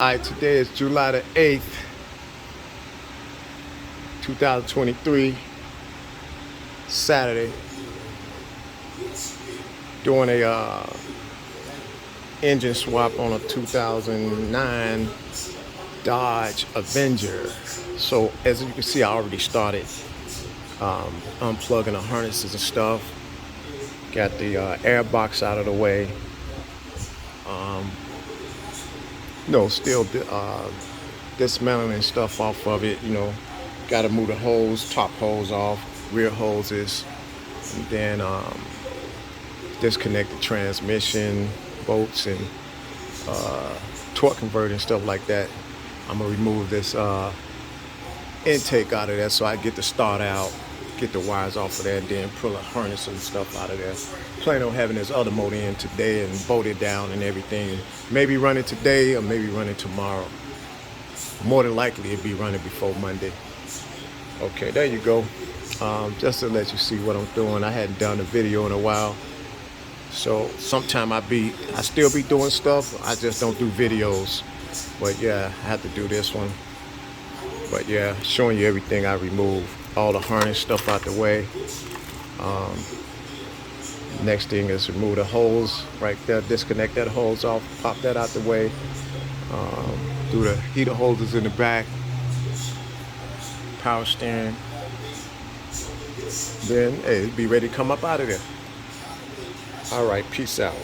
Alright, today is July the 8th, 2023, Saturday. Doing a engine swap on a 2009 Dodge Avenger. So as you can see, I already started unplugging the harnesses and stuff. Got the air box out of the way. Still dismantling stuff off of it. Got to move the hose, top hose off, rear hoses, and then disconnect the transmission, bolts, and torque converter and stuff like that. I'm gonna remove this intake out of there so I get the start out, get the wires off of there, and then pull a harness and stuff out of there. Plan on having this other motor in today and bolt it down and everything. Maybe run it today or maybe run it tomorrow. More than likely it'll be running before Monday. Okay, there you go. Just to let you see what I'm doing. I hadn't done a video in a while. So sometime I still be doing stuff. I just don't do videos. But yeah, I have to do this one. But yeah, showing you everything I removed. All the harness stuff out the way. Next thing is remove the hose right there. Disconnect that hose off. Pop that out the way. Do the heater hoses in the back. Power steering. Then, hey, be ready to come up out of there. All right, peace out.